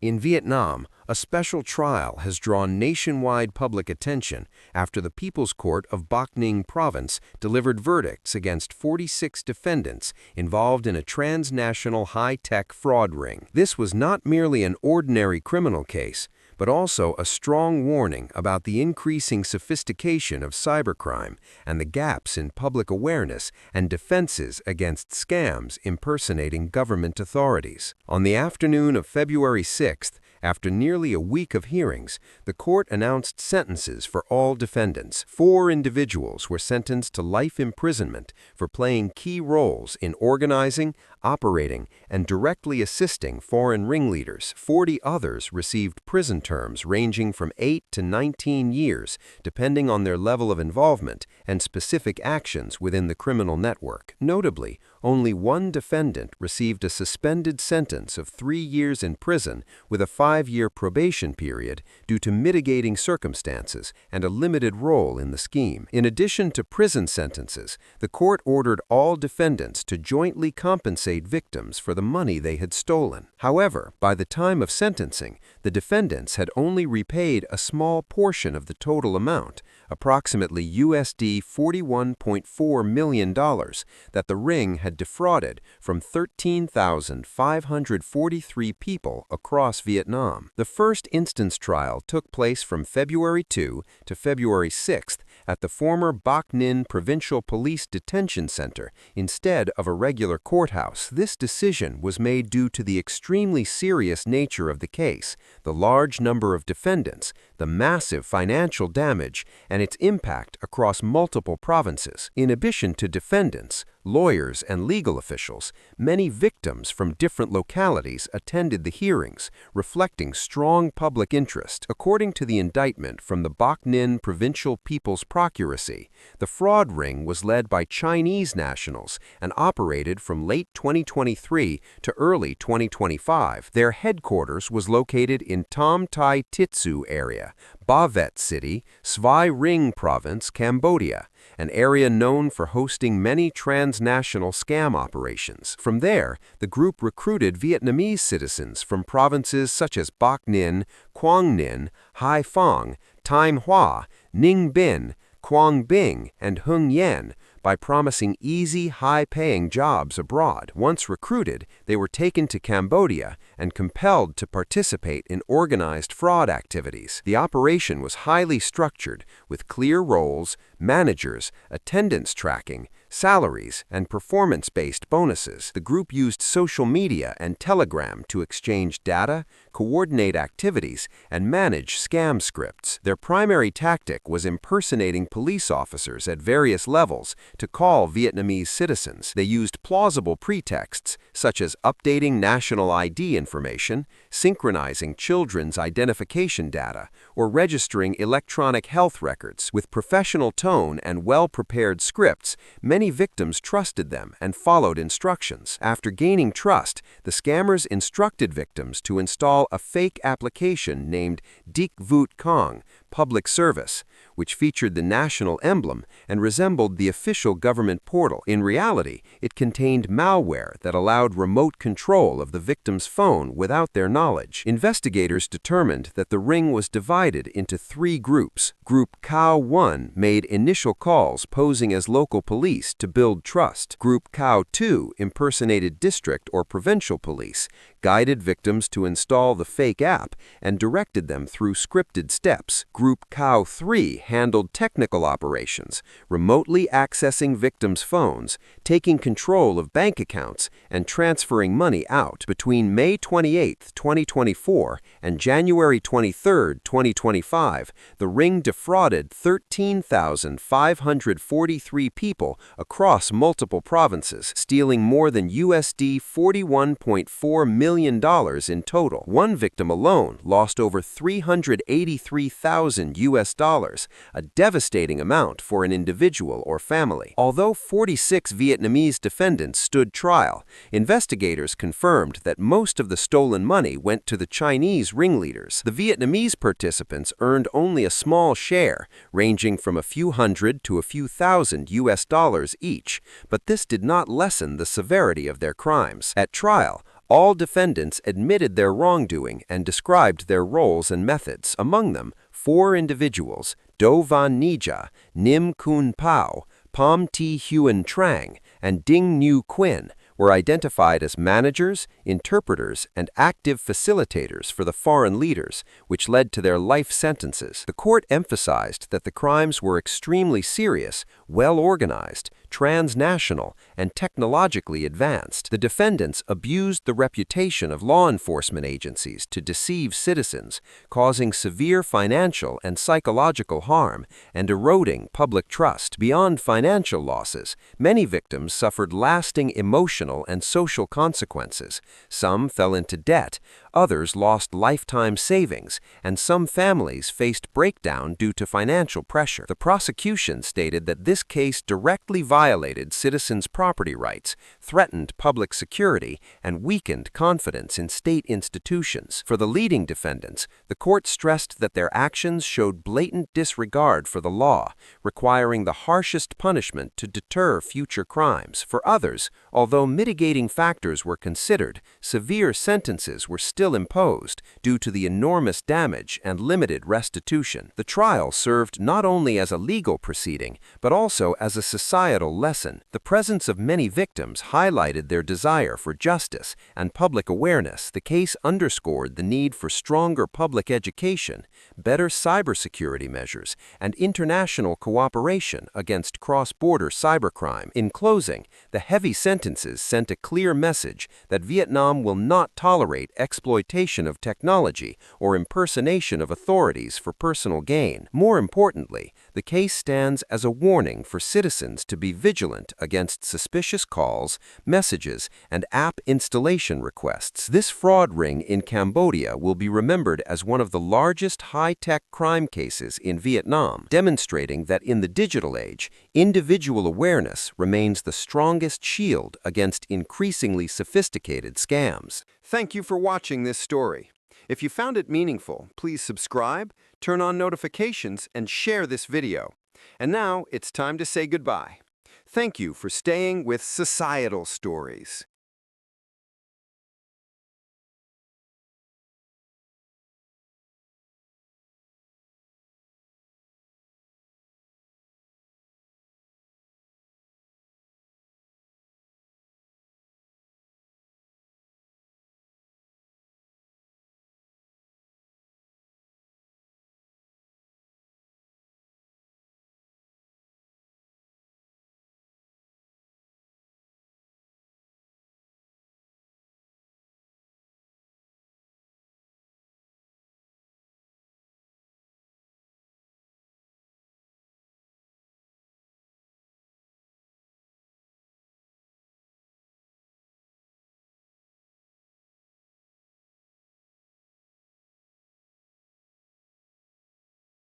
In Vietnam, a special trial has drawn nationwide public attention after the People's Court of Bac Ninh Province delivered verdicts against 46 defendants involved in a transnational high-tech fraud ring. This was not merely an ordinary criminal case, but also a strong warning about the increasing sophistication of cybercrime and the gaps in public awareness and defenses against scams impersonating government authorities. On the afternoon of February 6th, after nearly a week of hearings, the court announced sentences for all defendants. 4 individuals were sentenced to life imprisonment for playing key roles in organizing, operating, and directly assisting foreign ringleaders. 40 others received prison terms ranging from 8 to 19 years, depending on their level of involvement and specific actions within the criminal network. Notably, only one defendant received a suspended sentence of 3 years in prison with a 5-year probation period due to mitigating circumstances and a limited role in the scheme. In addition to prison sentences, the court ordered all defendants to jointly compensate victims for the money they had stolen. However, by the time of sentencing, the defendants had only repaid a small portion of the total amount, approximately USD $41.4 million, that the ring had defrauded from 13,543 people across Vietnam. The first instance trial took place from February 2 to February 6th at the former Bac Ninh Provincial Police Detention Center instead of a regular courthouse. This decision was made due to the extremely serious nature of the case, the large number of defendants, the massive financial damage, and its impact across multiple provinces. In addition to defendants, lawyers, and legal officials, many victims from different localities attended the hearings, reflecting strong public interest. According to the indictment from the Bac Ninh Provincial People's Procuracy, the fraud ring was led by Chinese nationals and operated from late 2023 to early 2025. Their headquarters was located in Tam Tai Titsu area, Ba Vet City, Svai Ring Province, Cambodia, an area known for hosting many transnational scam operations. From there, the group recruited Vietnamese citizens from provinces such as Bac Ninh, Quang Ninh, Hai Phong, Thanh Hoa, Ninh Binh, Quang Binh, and Hung Yen by promising easy, high-paying jobs abroad. Once recruited, they were taken to Cambodia and compelled to participate in organized fraud activities. The operation was highly structured, with clear roles, managers, attendance tracking, salaries, and performance-based bonuses. The group used social media and Telegram to exchange data, coordinate activities, and manage scam scripts. Their primary tactic was impersonating police officers at various levels to call Vietnamese citizens. They used plausible pretexts, such as updating national ID information, synchronizing children's identification data, or registering electronic health records. With professional tone and well-prepared scripts, many victims trusted them and followed instructions. After gaining trust, the scammers instructed victims to install a fake application named Dik Voot Kong, Public Service, which featured the national emblem and resembled the official government portal. In reality, it contained malware that allowed remote control of the victim's phone without their knowledge. Investigators determined that the ring was divided into 3 groups. Group Cao 1 made initial calls posing as local police to build trust. Group Cao 2 impersonated district or provincial police, guided victims to install the fake app, and directed them through scripted steps. Group Cao 3 handled technical operations, remotely accessing victims' phones, taking control of bank accounts, and transferring money out. Between May 28, 2024 and January 23, 2025, the ring defrauded 13,543 people across multiple provinces, stealing more than USD $41.4 million in total. One victim alone lost over $383,000 US, a devastating amount for an individual or family. Although 46 Vietnamese defendants stood trial, investigators confirmed that most of the stolen money went to the Chinese ringleaders. The Vietnamese participants earned only a small share, ranging from a few hundred to a few thousand US dollars each, but this did not lessen the severity of their crimes. At trial, All defendants admitted their wrongdoing and described their roles and methods. Among them, 4 individuals, Do Van Nija, Nim Kun Pao, Pom T Huan Trang, and Ding New Quinn, were identified as managers, interpreters, and active facilitators for the foreign leaders, which led to their life sentences. The court emphasized that the crimes were extremely serious, well-organized, transnational, and technologically advanced. The defendants abused the reputation of law enforcement agencies to deceive citizens, causing severe financial and psychological harm and eroding public trust. Beyond financial losses, many victims suffered lasting emotional and social consequences. Some fell into debt, others lost lifetime savings, and some families faced breakdown due to financial pressure. The prosecution stated that this case directly violated citizens' property rights, threatened public security, and weakened confidence in state institutions. For the leading defendants, the court stressed that their actions showed blatant disregard for the law, requiring the harshest punishment to deter future crimes. For others, although mitigating factors were considered, severe sentences were still imposed due to the enormous damage and limited restitution. The trial served not only as a legal proceeding, but also as a societal lesson. The presence of many victims highlighted their desire for justice and public awareness. The case underscored the need for stronger public education, better cybersecurity measures, and international cooperation against cross-border cybercrime. In closing, the heavy sentences sent a clear message that Vietnam will not tolerate exploitation of technology or impersonation of authorities for personal gain. More importantly, the case stands as a warning for citizens to be vigilant against suspicious calls, messages, and app installation requests. This fraud ring in Cambodia will be remembered as one of the largest high-tech crime cases in Vietnam, demonstrating that in the digital age, individual awareness remains the strongest shield against increasingly sophisticated scams. Thank you for watching this story. If you found it meaningful, please subscribe, turn on notifications, and share this video. And now it's time to say goodbye. Thank you for staying with Societal Stories.